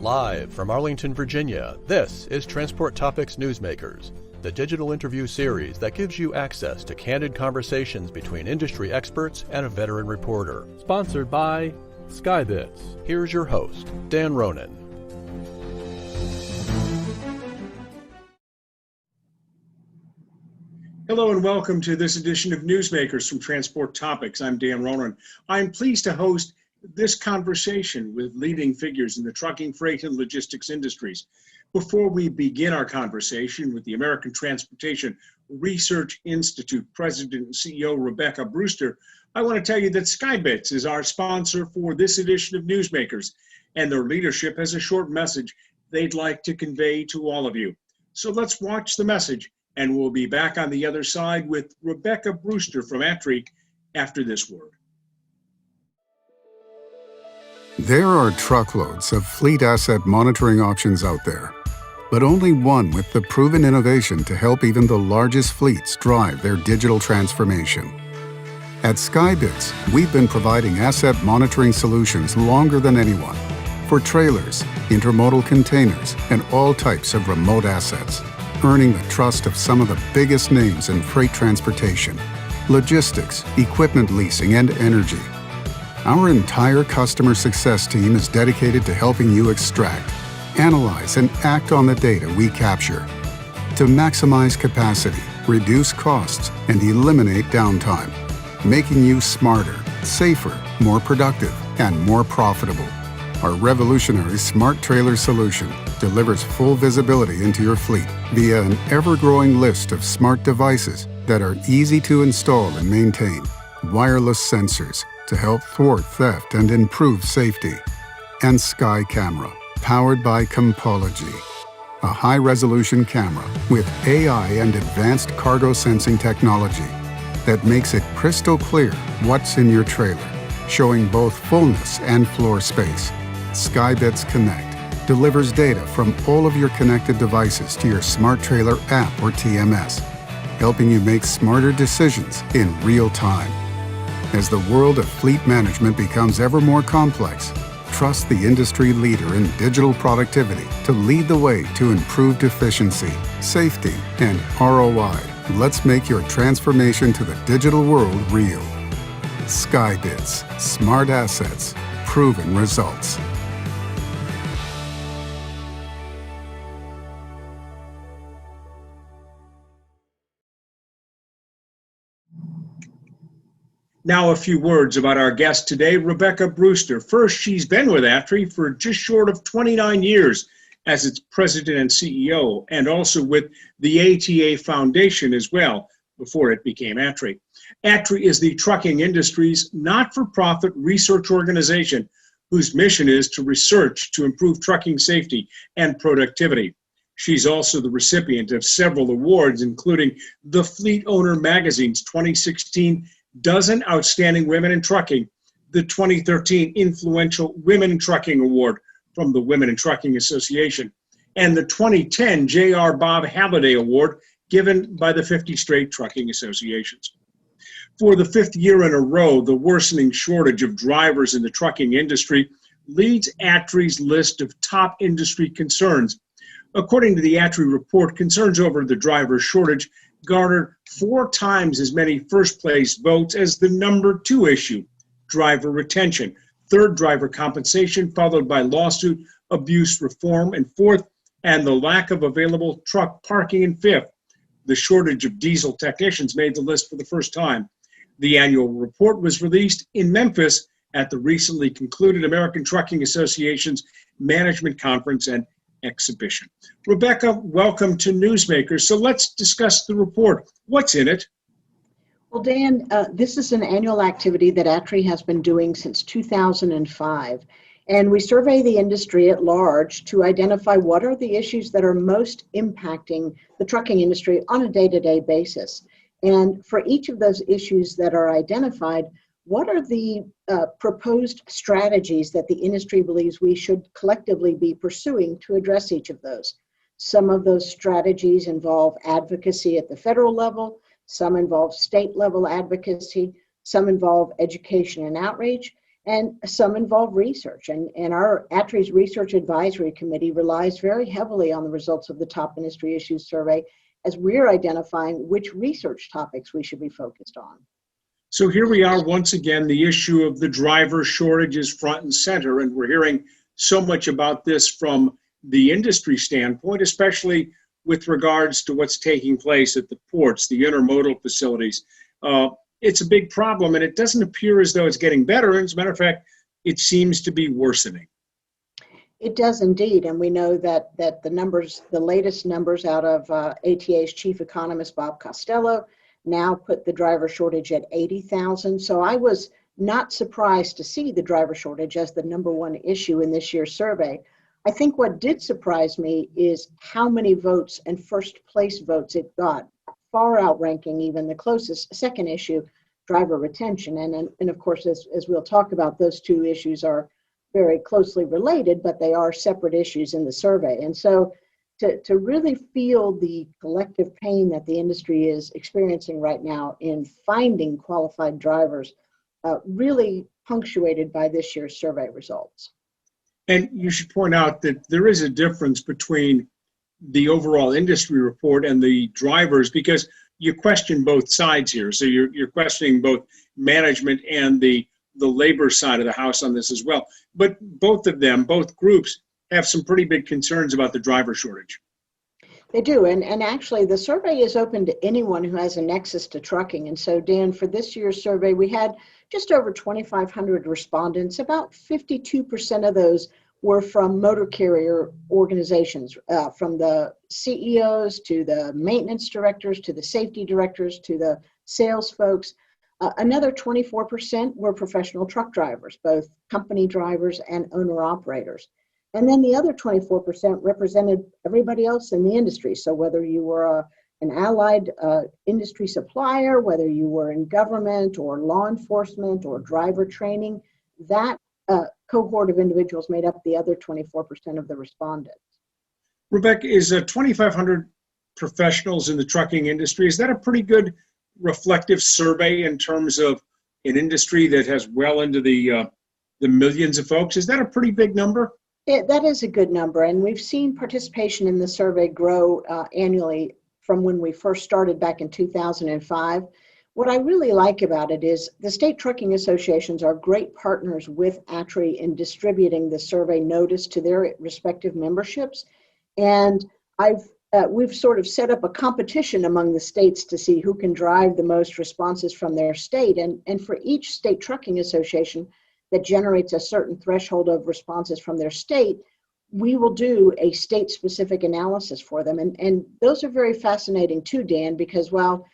Live from Arlington, Virginia, this is Transport Topics Newsmakers, the digital interview series that gives you access to candid conversations between industry experts and a veteran reporter. Sponsored by Skybits. Here's your host, Dan Ronan. Hello and welcome to this edition of Newsmakers from Transport Topics. I'm Dan Ronan. I'm pleased to host this conversation with leading figures in the trucking, freight, and logistics industries. Before we begin our conversation with the American Transportation Research Institute President and CEO Rebecca Brewster, I want to tell you that Skybits is our sponsor for this edition of Newsmakers, and their leadership has a short message they'd like to convey to all of you. So let's watch the message, and we'll be back on the other side with Rebecca Brewster from ATRI after this word. There are truckloads of fleet asset monitoring options out there, but only one with the proven innovation to help even the largest fleets drive their digital transformation. At Skybits, we've been providing asset monitoring solutions longer than anyone for trailers, intermodal containers, and all types of remote assets, earning the trust of some of the biggest names in freight transportation, logistics, equipment leasing, and energy. Our entire customer success team is dedicated to helping you extract, analyze, and act on the data we capture to maximize capacity, reduce costs, and eliminate downtime, making you smarter, safer, more productive, and more profitable. Our revolutionary Smart Trailer solution delivers full visibility into your fleet via an ever-growing list of smart devices that are easy to install and maintain, wireless sensors to help thwart theft and improve safety, and Sky Camera, powered by Compology, a high-resolution camera with AI and advanced cargo sensing technology that makes it crystal clear what's in your trailer, showing both fullness and floor space. Skybits Connect delivers data from all of your connected devices to your Smart Trailer app or TMS, helping you make smarter decisions in real time. As the world of fleet management becomes ever more complex, trust the industry leader in digital productivity to lead the way to improved efficiency, safety, and ROI. Let's make your transformation to the digital world real. Skybits, smart assets, proven results. Now a few words about our guest today, Rebecca Brewster. First, she's been with ATRI for just short of 29 years as its president and CEO, and also with the ATA Foundation as well, before it became ATRI. ATRI is the trucking industry's not-for-profit research organization whose mission is to research to improve trucking safety and productivity. She's also the recipient of several awards, including the Fleet Owner Magazine's 2016 Dozen Outstanding Women in Trucking, the 2013 Influential Women in Trucking Award from the Women in Trucking Association, and the 2010 J.R. Bob Halliday Award given by the 50 State Trucking Associations. For the fifth year in a row, the worsening shortage of drivers in the trucking industry leads ATRI's list of top industry concerns. According to the ATRI report, concerns over the driver shortage garnered 4 times as many first-place votes as the number 2 issue, driver retention, third, driver compensation, followed by lawsuit abuse reform, and fourth, and the lack of available truck parking in fifth. The shortage of diesel technicians made the list for the first time. The annual report was released in Memphis at the recently concluded American Trucking Association's Management Conference and Exhibition. Rebecca, welcome to Newsmakers. So let's discuss the report. What's in it? Well, Dan, this is an annual activity that ATRI has been doing since 2005. And we survey the industry at large to identify what are the issues that are most impacting the trucking industry on a day-to-day basis. And for each of those issues that are identified, what are the proposed strategies that the industry believes we should collectively be pursuing to address each of those? Some of those strategies involve advocacy at the federal level, some involve state level advocacy, some involve education and outreach, And some involve research. And our ATRI's Research Advisory Committee relies very heavily on the results of the Top Industry Issues Survey as we're identifying which research topics we should be focused on. So here we are once again, the issue of the driver shortage is front and center, and we're hearing so much about this from the industry standpoint, especially with regards to what's taking place at the ports, the intermodal facilities. It's a big problem, and it doesn't appear as though it's getting better. As a matter of fact, it seems to be worsening. It does indeed, and we know that the latest numbers out of ATA's chief economist, Bob Costello, now put the driver shortage at 80,000. So I was not surprised to see the driver shortage as the number one issue in this year's survey. I think what did surprise me is how many votes and first place votes it got, far outranking even the closest second issue, driver retention. And of course, as we'll talk about, those two issues are very closely related, but they are separate issues in the survey. And so to really feel the collective pain that the industry is experiencing right now in finding qualified drivers, really punctuated by this year's survey results. And you should point out that there is a difference between the overall industry report and the drivers, because you question both sides here. So you're questioning both management and the labor side of the house on this as well. But both of them, both groups, have some pretty big concerns about the driver shortage. They do, and actually the survey is open to anyone who has a nexus to trucking. And so, Dan, for this year's survey, we had just over 2,500 respondents. About 52% of those were from motor carrier organizations, from the CEOs to the maintenance directors to the safety directors to the sales folks. Another 24% were professional truck drivers, both company drivers and owner-operators. And then the other 24% represented everybody else in the industry. So whether you were an allied industry supplier, whether you were in government or law enforcement or driver training, that cohort of individuals made up the other 24% of the respondents. Rebecca, is 2,500 professionals in the trucking industry, is that a pretty good reflective survey in terms of an industry that has well into the millions of folks? Is that a pretty big number? That is a good number, and we've seen participation in the survey grow annually from when we first started back in 2005. What I really like about it is the state trucking associations are great partners with ATRI in distributing the survey notice to their respective memberships, and we've sort of set up a competition among the states to see who can drive the most responses from their state, and for each state trucking association that generates a certain threshold of responses from their state, we will do a state-specific analysis for them. And those are very fascinating too, Dan, because while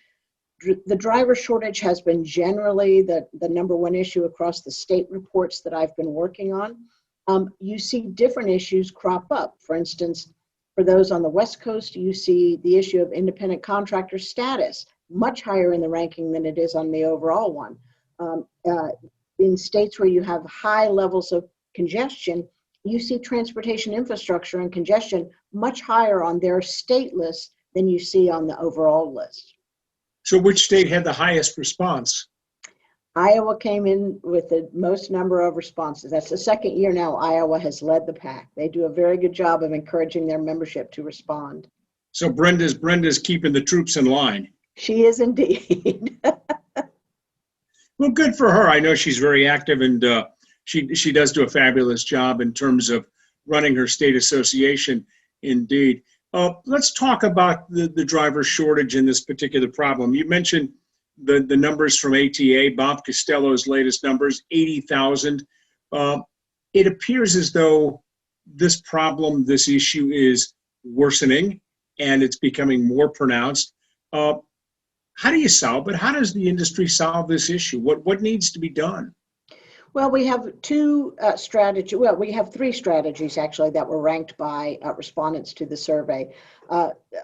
the driver shortage has been generally the number one issue across the state reports that I've been working on, you see different issues crop up. For instance, for those on the West Coast, you see the issue of independent contractor status, much higher in the ranking than it is on the overall one. In states where you have high levels of congestion, you see transportation infrastructure and congestion much higher on their state list than you see on the overall list. So which state had the highest response? Iowa came in with the most number of responses. That's the second year now Iowa has led the pack. They do a very good job of encouraging their membership to respond. So Brenda's keeping the troops in line. She is indeed. Well, good for her. I know she's very active, and she does do a fabulous job in terms of running her state association, indeed. Let's talk about the driver shortage in this particular problem. You mentioned the numbers from ATA, Bob Costello's latest numbers, 80,000. It appears as though this problem, this issue is worsening, and it's becoming more pronounced. How do you solve it? How does the industry solve this issue? What needs to be done? Well, we have two strategies. Well, we have three strategies actually that were ranked by respondents to the survey.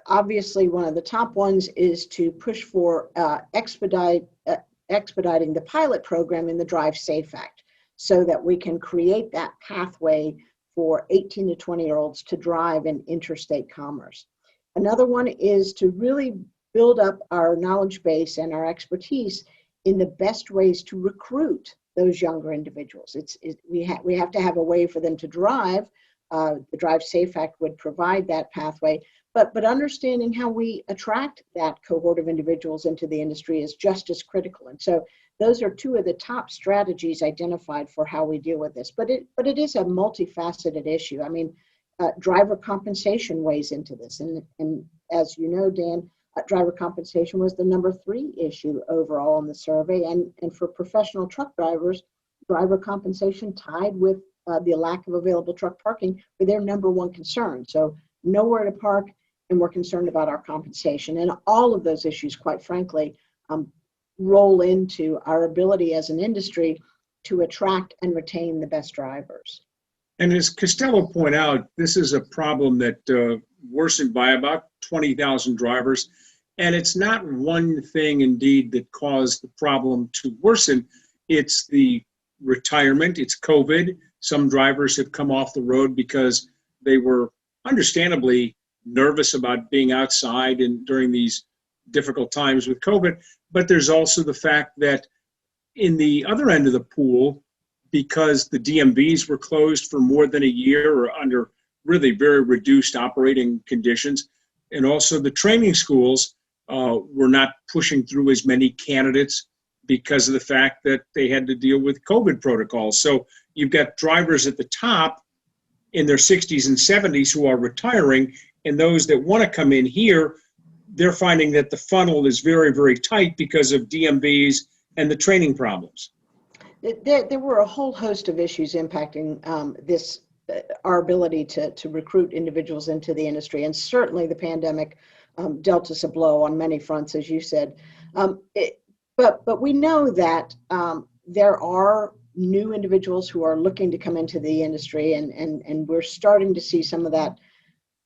Obviously, one of the top ones is to push for expediting the pilot program in the Drive Safe Act, so that we can create that pathway for 18 to 20-year-olds to drive in interstate commerce. Another one is to really build up our knowledge base and our expertise in the best ways to recruit those younger individuals. We have to have a way for them to drive. The Drive Safe Act would provide that pathway, but understanding how we attract that cohort of individuals into the industry is just as critical. And so those are two of the top strategies identified for how we deal with this. But it is a multifaceted issue. I mean, driver compensation weighs into this, and as you know, Dan, driver compensation was the number 3 issue overall in the survey, and for professional truck drivers, driver compensation tied with the lack of available truck parking were their number 1 concern. So nowhere to park, and we're concerned about our compensation. And all of those issues, quite frankly, roll into our ability as an industry to attract and retain the best drivers. And as Costello pointed out, this is a problem that worsened by about 20,000 drivers. And it's not one thing, indeed, that caused the problem to worsen. It's the retirement, it's COVID. Some drivers have come off the road because they were understandably nervous about being outside and during these difficult times with COVID. But there's also the fact that in the other end of the pool, because the DMVs were closed for more than a year or under really very reduced operating conditions, and also the training schools were not pushing through as many candidates because of the fact that they had to deal with COVID protocols. So you've got drivers at the top in their 60s and 70s who are retiring, and those that want to come in here, they're finding that the funnel is very, very tight because of DMVs and the training problems. There were a whole host of issues impacting our ability to recruit individuals into the industry, and certainly the pandemic dealt us a blow on many fronts, as you said. But we know that there are new individuals who are looking to come into the industry, and we're starting to see some of that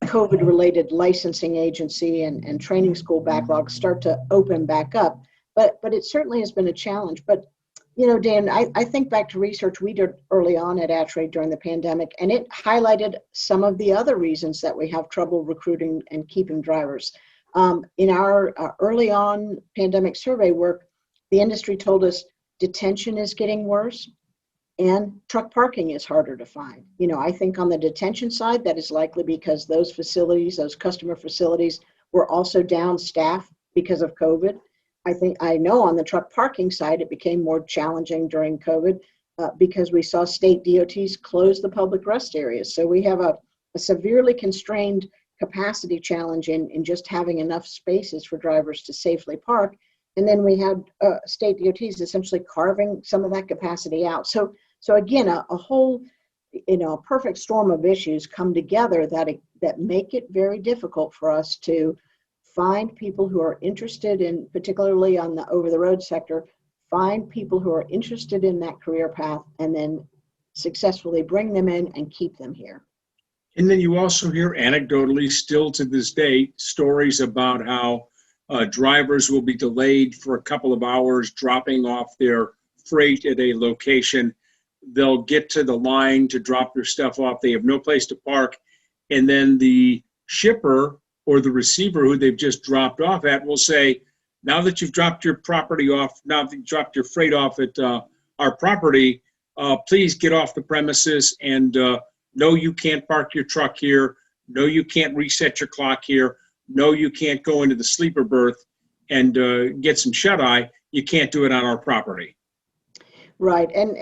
COVID-related licensing agency and training school backlogs start to open back up. But it certainly has been a challenge. But you know, Dan, I think back to research we did early on at ATRI during the pandemic, and it highlighted some of the other reasons that we have trouble recruiting and keeping drivers. In our early on pandemic survey work, the industry told us detention is getting worse and truck parking is harder to find. You know, I think on the detention side, that is likely because those facilities, those customer facilities, were also down staff because of COVID. I know on the truck parking side, it became more challenging during COVID because we saw state DOTs close the public rest areas. So we have a severely constrained capacity challenge in just having enough spaces for drivers to safely park. And then we had state DOTs essentially carving some of that capacity out. So again, a whole, a perfect storm of issues come together that make it very difficult for us to find people who are interested in, particularly on the over-the-road sector, find people who are interested in that career path and then successfully bring them in and keep them here. And then you also hear anecdotally, still to this day, stories about how drivers will be delayed for a couple of hours dropping off their freight at a location. They'll get to the line to drop their stuff off. They have no place to park. And then the shipper or the receiver who they've just dropped off at will say, now that you've dropped your property off, now that you've dropped your freight off at our property, please get off the premises, and no, you can't park your truck here. No, you can't reset your clock here. No, you can't go into the sleeper berth and get some shut-eye. You can't do it on our property. Right, and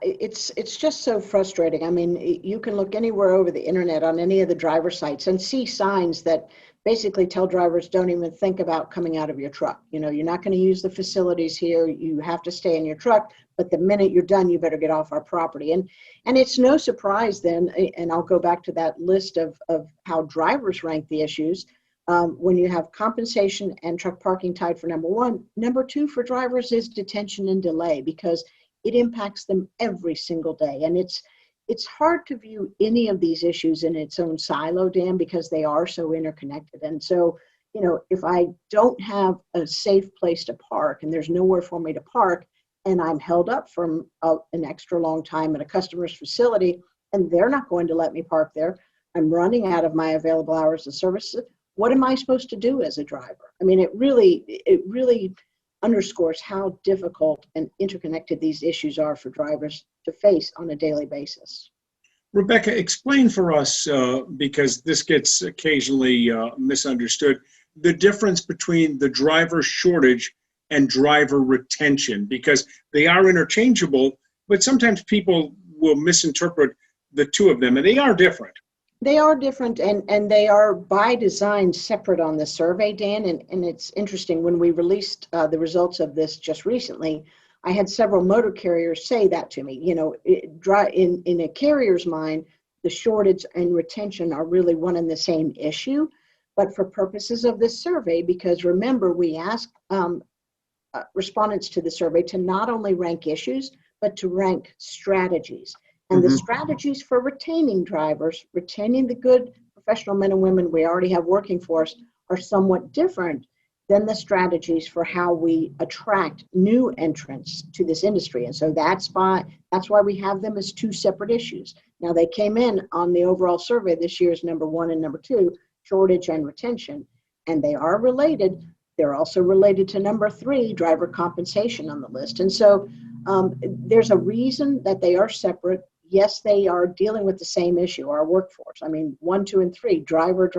it's just so frustrating. I mean, you can look anywhere over the internet on any of the driver sites and see signs that basically tell drivers don't even think about coming out of your truck. You know, you're not going to use the facilities here. You have to stay in your truck, but the minute you're done, you better get off our property. And it's no surprise then, and I'll go back to that list of how drivers rank the issues. When you have compensation and truck parking tied for number one, number two for drivers is detention and delay, because it impacts them every single day. And it's hard to view any of these issues in its own silo, Dan, because they are so interconnected. And so, you know, if I don't have a safe place to park and there's nowhere for me to park, and I'm held up from an extra long time at a customer's facility, and they're not going to let me park there, I'm running out of my available hours of service. What am I supposed to do as a driver? I mean, it really underscores how difficult and interconnected these issues are for drivers to face on a daily basis. Rebecca, explain for us, because this gets occasionally misunderstood, the difference between the driver shortage and driver retention, because they are interchangeable, but sometimes people will misinterpret the two of them, and they are different. They are different, and they are by design separate on the survey, Dan, and it's interesting, when we released the results of this just recently, I had several motor carriers say that to me. You know, in a carrier's mind, the shortage and retention are really one and the same issue. But for purposes of this survey, because remember, we asked respondents to the survey to not only rank issues, but to rank strategies. And the strategies for retaining drivers, retaining the good professional men and women we already have working for us, are somewhat different than the strategies for how we attract new entrants to this industry. And so that's why we have them as two separate issues. Now, they came in on the overall survey this year's number 1 and number 2, shortage and retention, and they are related. They're also related to number 3, driver compensation, on the list. And so there's a reason that they are separate. Yes, they are dealing with the same issue, our workforce. I mean, 1, 2, and 3, driver,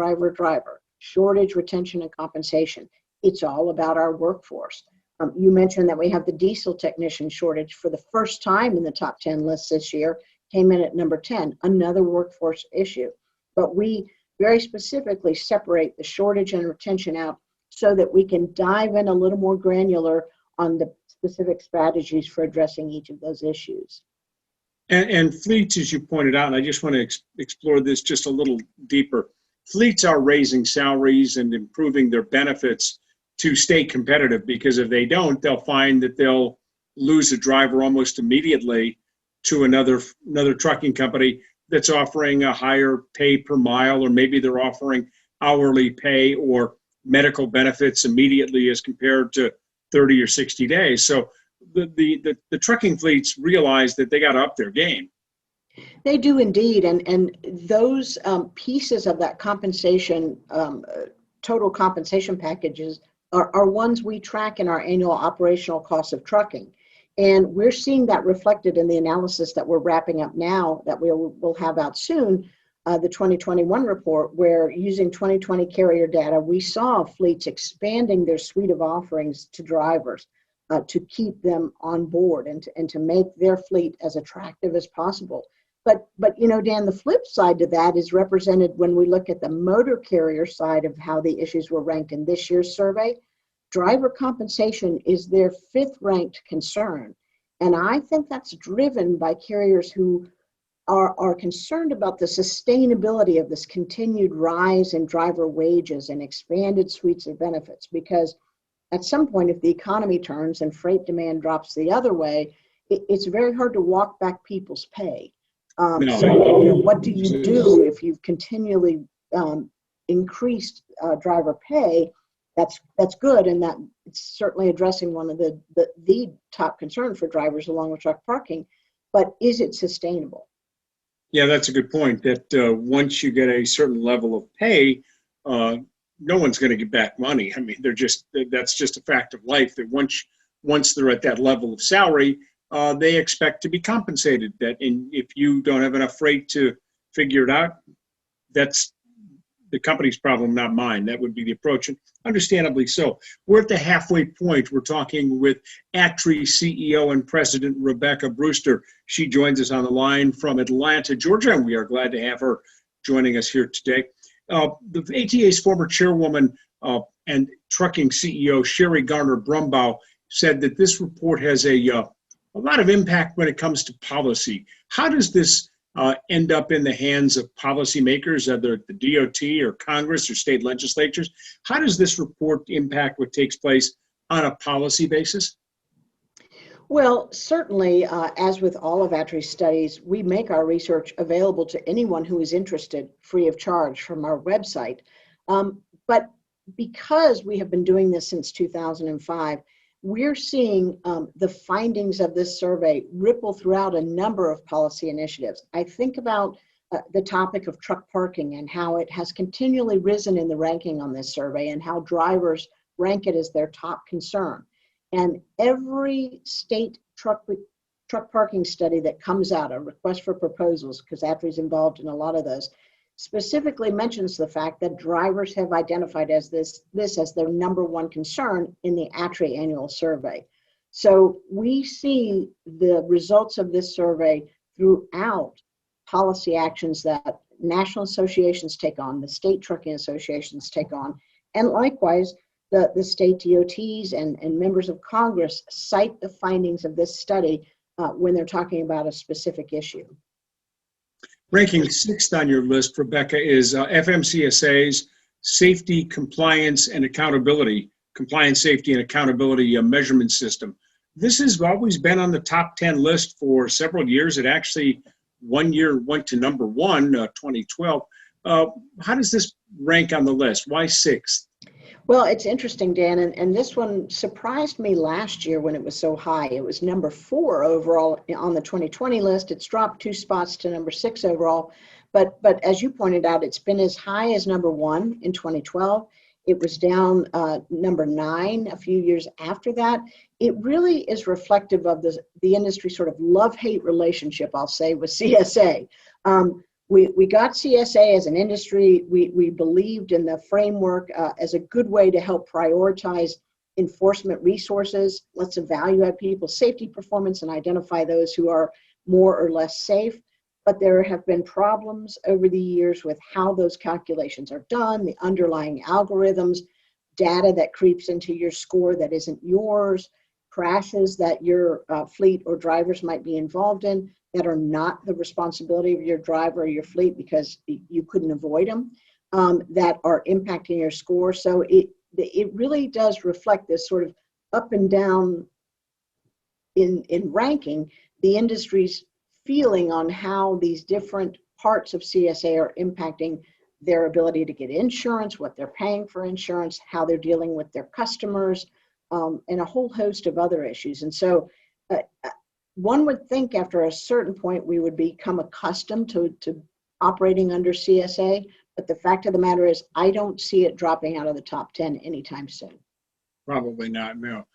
shortage, retention, and compensation. It's all about our workforce. You mentioned that we have the diesel technician shortage for the first time in the top 10 lists this year, came in at number 10, another workforce issue. But we very specifically separate the shortage and retention out so that we can dive in a little more granular on the specific strategies for addressing each of those issues. And fleets, as you pointed out, and I just want to explore this just a little deeper, fleets are raising salaries and improving their benefits to stay competitive, because if they don't, they'll find that they'll lose a driver almost immediately to another trucking company that's offering a higher pay per mile, or maybe they're offering hourly pay or medical benefits immediately as compared to 30 or 60 days. So the trucking fleets realize that they got to up their game. They do indeed, and those pieces of that compensation, total compensation packages, are ones we track in our annual operational costs of trucking. And we're seeing that reflected in the analysis that we're wrapping up now, that we'll have out soon, the 2021 report, where using 2020 carrier data, we saw fleets expanding their suite of offerings to drivers to keep them on board and to make their fleet as attractive as possible. But you know, Dan, the flip side to that is represented when we look at the motor carrier side of how the issues were ranked in this year's survey. Driver compensation is their 5th ranked concern. And I think that's driven by carriers who are concerned about the sustainability of this continued rise in driver wages and expanded suites of benefits. Because at some point, if the economy turns and freight demand drops the other way, it's very hard to walk back people's pay. So you know, what do you do if you've continually increased driver pay? That's good, and that it's certainly addressing one of the top concern for drivers along with truck parking. But is it sustainable? Yeah, that's a good point. That once you get a certain level of pay, no one's going to get back money. I mean, that's just a fact of life. That once they're at that level of salary, they expect to be compensated. And if you don't have enough freight to figure it out, that's the company's problem, not mine. That would be the approach, and understandably so. We're at the halfway point. We're talking with ATRI CEO and President Rebecca Brewster. She joins us on the line from Atlanta, Georgia, and we are glad to have her joining us here today. The ATA's former chairwoman and trucking CEO, Sherry Garner-Brumbaugh, said that this report has a lot of impact when it comes to policy. How does this end up in the hands of policymakers, whether at the DOT or Congress or state legislatures? How does this report impact what takes place on a policy basis? Well, certainly, as with all of ATRI's studies, we make our research available to anyone who is interested, free of charge, from our website. But because we have been doing this since 2005, we're seeing the findings of this survey ripple throughout a number of policy initiatives. I think about the topic of truck parking and how it has continually risen in the ranking on this survey, and how drivers rank it as their top concern. And every state truck parking study that comes out, a request for proposals, because ATRI is involved in a lot of those, specifically mentions the fact that drivers have identified as this as their number one concern in the ATRI annual survey. So we see the results of this survey throughout policy actions that national associations take on, the state trucking associations take on, and likewise, the state DOTs and members of Congress cite the findings of this study when they're talking about a specific issue. Ranking sixth on your list, Rebecca, is FMCSA's Safety, Compliance, and Accountability, Compliance, Safety, and Accountability Measurement System. This has always been on the top 10 list for several years. It actually one year went to number one, 2012. How does this rank on the list? Why sixth? Well, it's interesting, Dan, and this one surprised me last year when it was so high. It was number 4 overall on the 2020 list. It's dropped 2 spots to number 6 overall. But as you pointed out, it's been as high as number 1 in 2012. It was down number 9 a few years after that. It really is reflective of the industry sort of love-hate relationship, I'll say, with CSA. We got CSA as an industry. We believed in the framework as a good way to help prioritize enforcement resources. Let's evaluate people's safety performance and identify those who are more or less safe. But there have been problems over the years with how those calculations are done, the underlying algorithms, data that creeps into your score that isn't yours, crashes that your fleet or drivers might be involved in that are not the responsibility of your driver or your fleet because you couldn't avoid them, that are impacting your score. So it really does reflect this sort of up and down in ranking the industry's feeling on how these different parts of CSA are impacting their ability to get insurance, what they're paying for insurance, how they're dealing with their customers, and a whole host of other issues. And so one would think after a certain point we would become accustomed to operating under CSA, but the fact of the matter is I don't see it dropping out of the top 10 anytime soon. Probably not, no.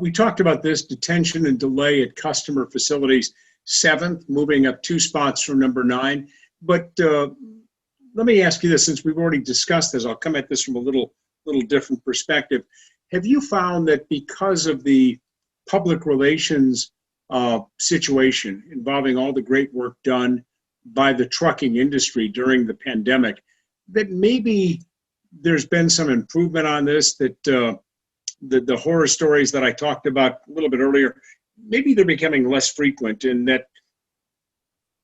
We talked about this, detention and delay at customer facilities, 7th, moving up 2 spots from number 9. But let me ask you this, since we've already discussed this, I'll come at this from a little different perspective. Have you found that because of the public relations situation involving all the great work done by the trucking industry during the pandemic, that maybe there's been some improvement on this, that the horror stories that I talked about a little bit earlier, maybe they're becoming less frequent, and that,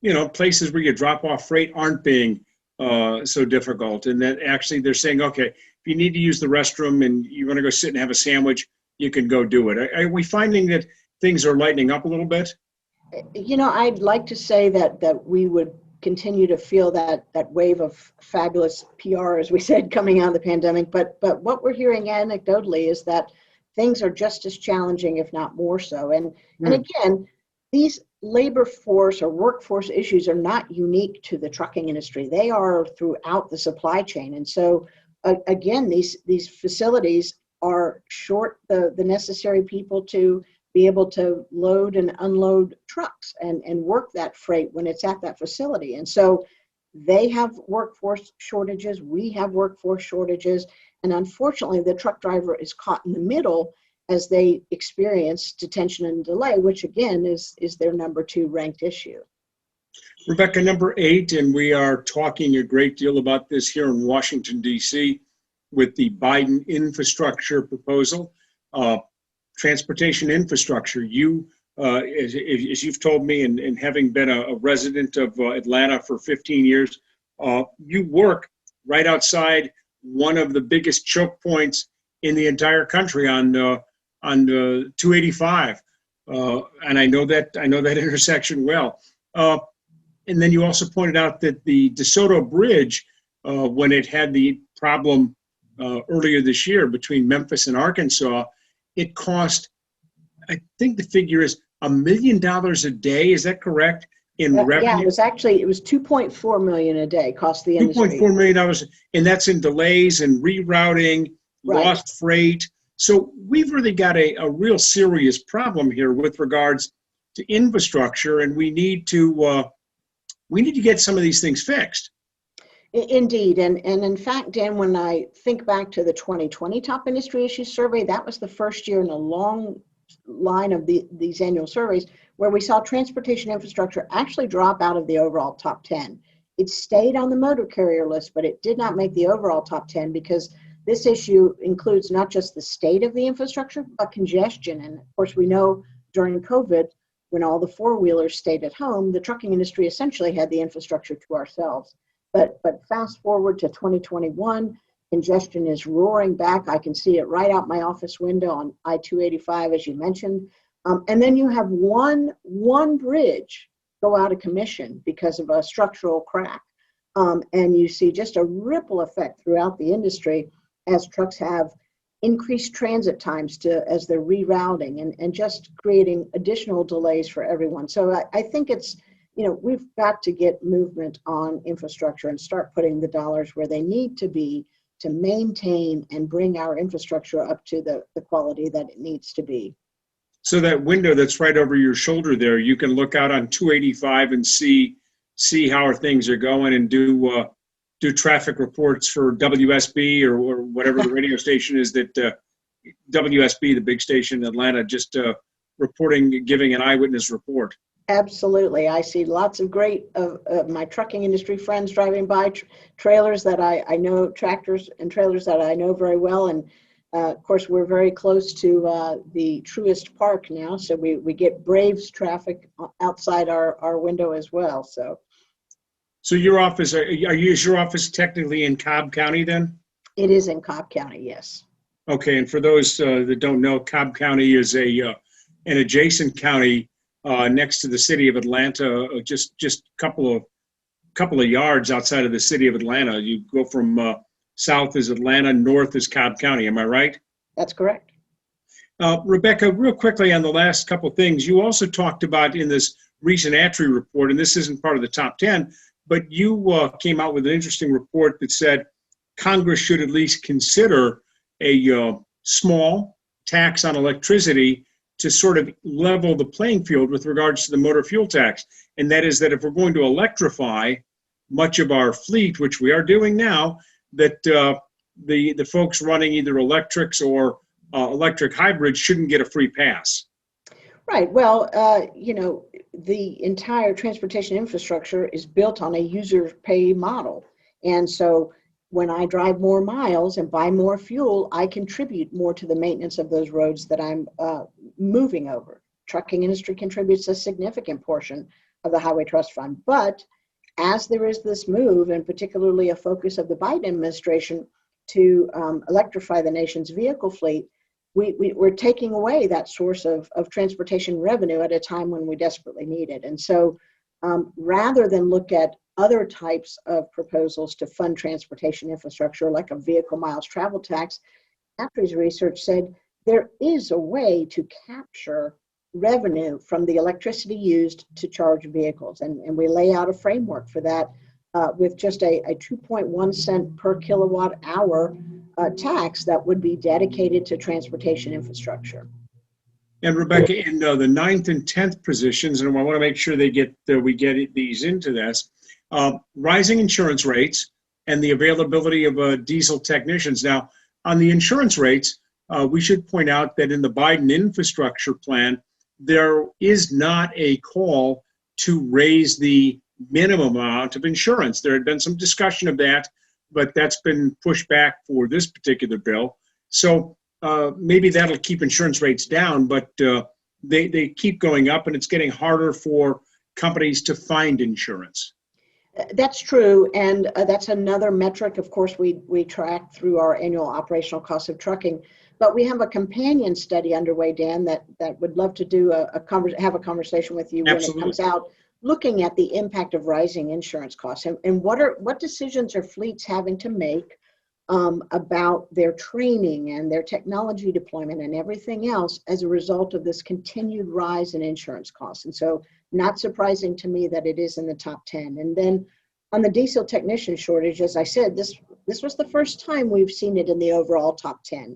you know, places where you drop off freight aren't being so difficult, and that actually they're saying, okay, if you need to use the restroom and you want to go sit and have a sandwich, you can go do it. Are we finding that things are lightening up a little bit? You know, I'd like to say that we would continue to feel that wave of fabulous PR, as we said, coming out of the pandemic. But what we're hearing anecdotally is that things are just as challenging, if not more so. And again, these labor force or workforce issues are not unique to the trucking industry. They are throughout the supply chain. And so again, these facilities are short the necessary people to be able to load and unload trucks and work that freight when it's at that facility. And so they have workforce shortages, we have workforce shortages, and unfortunately the truck driver is caught in the middle as they experience detention and delay, which again is their number 2 ranked issue. Rebecca, number 8, and we are talking a great deal about this here in Washington, D.C. with the Biden infrastructure proposal. Transportation infrastructure. You, as you've told me, and having been a resident of Atlanta for 15 years, you work right outside one of the biggest choke points in the entire country on 285, and I know that intersection well. And then you also pointed out that the DeSoto Bridge, when it had the problem earlier this year between Memphis and Arkansas, it cost, I think the figure is $1 million a day. Is that correct? In revenue? Yeah, it was 2.4 million a day cost the industry. $2.4 million, and that's in delays and rerouting, Right. Lost freight. So we've really got a real serious problem here with regards to infrastructure, and we need to get some of these things fixed. Indeed. And in fact, Dan, when I think back to the 2020 Top Industry Issues Survey, that was the first year in a long line of these annual surveys where we saw transportation infrastructure actually drop out of the overall top 10. It stayed on the motor carrier list, but it did not make the overall top 10 because this issue includes not just the state of the infrastructure, but congestion. And of course, we know during COVID, when all the four-wheelers stayed at home, the trucking industry essentially had the infrastructure to ourselves. But fast forward to 2021, congestion is roaring back. I can see it right out my office window on I-285, as you mentioned. And then you have one bridge go out of commission because of a structural crack. And you see just a ripple effect throughout the industry as trucks have increased transit times as they're rerouting and just creating additional delays for everyone. So I think it's, we've got to get movement on infrastructure and start putting the dollars where they need to be to maintain and bring our infrastructure up to the quality that it needs to be. So that window that's right over your shoulder there, you can look out on 285 and see how things are going and do traffic reports for WSB or whatever the radio station is that WSB, the big station in Atlanta, just reporting, giving an eyewitness report. Absolutely. I see lots of great my trucking industry friends driving by, trailers that I know, tractors and trailers that I know very well. And of course, we're very close to the Truist Park now, so we get Braves traffic outside our window as well. So your office, is your office technically in Cobb County then? It is in Cobb County, yes. Okay, and for those that don't know, Cobb County is an adjacent county next to the city of Atlanta, just a couple of yards outside of the city of Atlanta. You go from south is Atlanta, north is Cobb County. Am I right? That's correct. Rebecca, real quickly on the last couple of things, you also talked about in this recent ATRI report, and this isn't part of the top 10, but you came out with an interesting report that said Congress should at least consider a small tax on electricity to sort of level the playing field with regards to the motor fuel tax. And that is that if we're going to electrify much of our fleet, which we are doing now, that the folks running either electrics or electric hybrids shouldn't get a free pass. Right. Well, the entire transportation infrastructure is built on a user pay model. And so when I drive more miles and buy more fuel, I contribute more to the maintenance of those roads that I'm moving over. Trucking industry contributes a significant portion of the Highway Trust Fund. But as there is this move, and particularly a focus of the Biden administration to electrify the nation's vehicle fleet, we're taking away that source of transportation revenue at a time when we desperately need it. And so rather than look at other types of proposals to fund transportation infrastructure, like a vehicle miles travel tax, ATRI's research said there is a way to capture revenue from the electricity used to charge vehicles. And we lay out a framework for that with just a 2.1 cent per kilowatt hour tax that would be dedicated to transportation infrastructure. And Rebecca, in the 9th and 10th positions, and I want to make sure we get these into this, rising insurance rates and the availability of diesel technicians. Now, on the insurance rates, we should point out that in the Biden infrastructure plan, there is not a call to raise the minimum amount of insurance. There had been some discussion of that, but that's been pushed back for this particular bill. So maybe that'll keep insurance rates down, but they keep going up, and it's getting harder for companies to find insurance. That's true, and that's another metric, of course, we track through our annual operational cost of trucking. But we have a companion study underway, Dan, that would love to do have a conversation with you. Absolutely. When it comes out, looking at the impact of rising insurance costs and what decisions are fleets having to make about their training and their technology deployment and everything else as a result of this continued rise in insurance costs. And so not surprising to me that it is in the top 10. And then on the diesel technician shortage, as I said, this was the first time we've seen it in the overall top 10.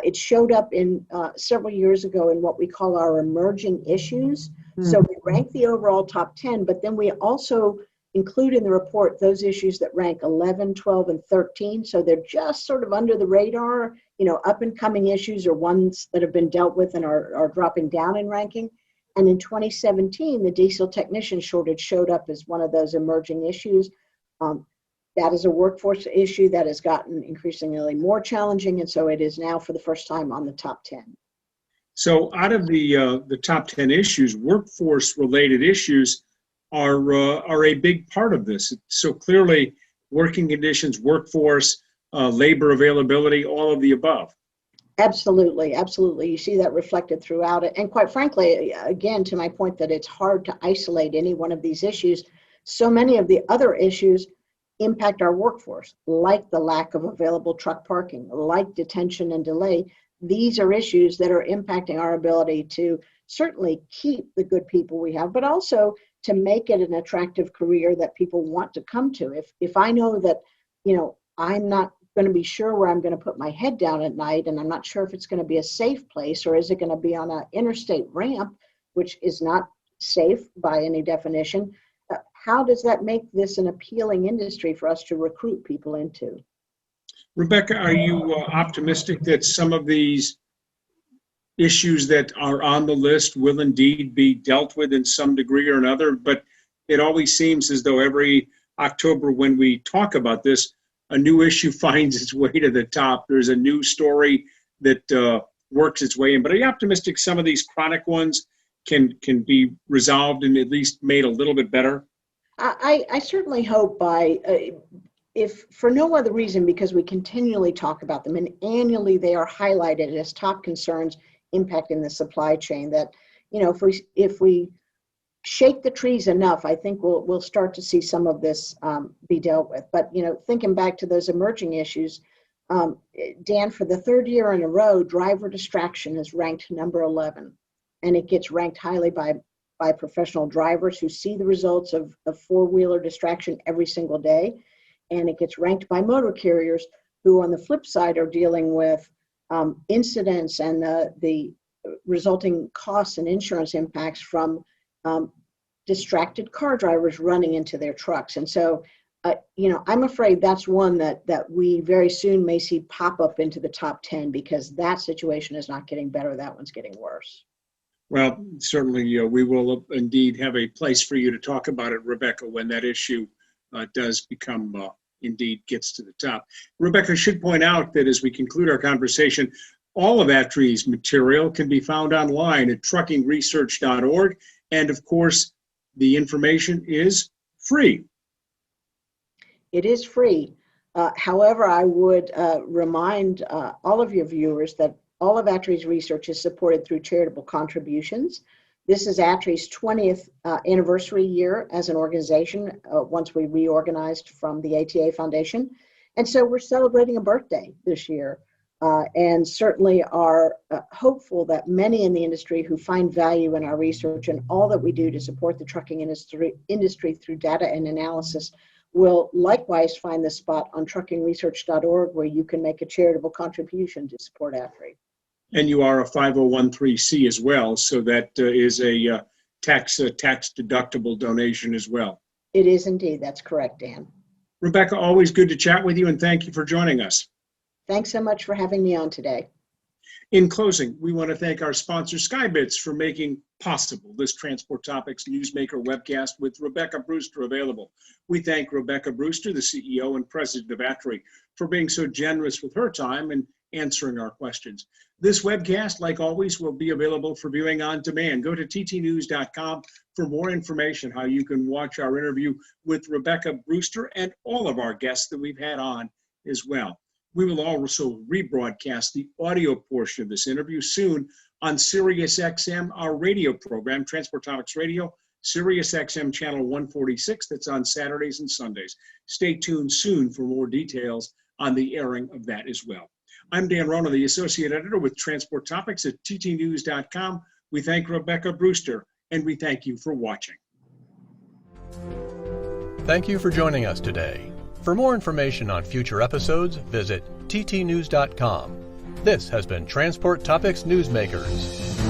It showed up in several years ago in what we call our emerging issues. So we rank the overall top 10, but then we also include in the report those issues that rank 11, 12, and 13. So they're just sort of under the radar, up and coming issues or ones that have been dealt with and are dropping down in ranking. And in 2017, the diesel technician shortage showed up as one of those emerging issues. That is a workforce issue that has gotten increasingly more challenging, and so it is now for the first time on the top 10. So out of the top 10 issues, workforce-related issues are a big part of this. So clearly, working conditions, workforce, labor availability, all of the above. Absolutely, absolutely. You see that reflected throughout it. And quite frankly, again, to my point that it's hard to isolate any one of these issues, so many of the other issues impact our workforce, like the lack of available truck parking, like detention and delay. These are issues that are impacting our ability to certainly keep the good people we have, but also to make it an attractive career that people want to come to. If I know that, I'm not going to be sure where I'm going to put my head down at night, and I'm not sure if it's going to be a safe place, or is it going to be on an interstate ramp, which is not safe by any definition, how does that make this an appealing industry for us to recruit people into? Rebecca, are you optimistic that some of these issues that are on the list will indeed be dealt with in some degree or another? But it always seems as though every October when we talk about this, a new issue finds its way to the top. There's a new story that works its way in. But are you optimistic some of these chronic ones can be resolved and at least made a little bit better? I certainly hope if for no other reason, because we continually talk about them and annually they are highlighted as top concerns impacting the supply chain, that, if we shake the trees enough, I think we'll start to see some of this be dealt with. But, thinking back to those emerging issues, Dan, for the third year in a row, driver distraction is ranked number 11, and it gets ranked highly by professional drivers who see the results of four-wheeler distraction every single day. And it gets ranked by motor carriers who, on the flip side, are dealing with incidents and the resulting costs and insurance impacts from distracted car drivers running into their trucks. And so, I'm afraid that's one that we very soon may see pop up into the top 10, because that situation is not getting better. That one's getting worse. Well, certainly we will indeed have a place for you to talk about it, Rebecca, when that issue does become, indeed gets to the top. Rebecca, I should point out that as we conclude our conversation, all of ATRI's material can be found online at truckingresearch.org. And of course, the information is free. It is free. However, I would remind all of your viewers that all of ATRI's research is supported through charitable contributions. This is ATRI's 20th anniversary year as an organization once we reorganized from the ATA Foundation. And so we're celebrating a birthday this year, and certainly are hopeful that many in the industry who find value in our research and all that we do to support the trucking industry through data and analysis will likewise find the spot on truckingresearch.org, where you can make a charitable contribution to support ATRI. And you are a 501(c) as well, so that is a tax deductible donation as well. It is indeed. That's correct, Dan. Rebecca, always good to chat with you, and thank you for joining us. Thanks so much for having me on today. In closing, we want to thank our sponsor, Skybits, for making possible this Transport Topics Newsmaker webcast with Rebecca Brewster available. We thank Rebecca Brewster, the CEO and president of ATRI, for being so generous with her time and answering our questions. This webcast, like always, will be available for viewing on demand. Go to ttnews.com for more information how you can watch our interview with Rebecca Brewster and all of our guests that we've had on as well. We will also rebroadcast the audio portion of this interview soon on SiriusXM, our radio program, Transport Topics Radio, SiriusXM channel 146, that's on Saturdays and Sundays. Stay tuned soon for more details on the airing of that as well. I'm Dan Ronan, the Associate Editor with Transport Topics at ttnews.com. We thank Rebecca Brewster, and we thank you for watching. Thank you for joining us today. For more information on future episodes, visit ttnews.com. This has been Transport Topics Newsmakers.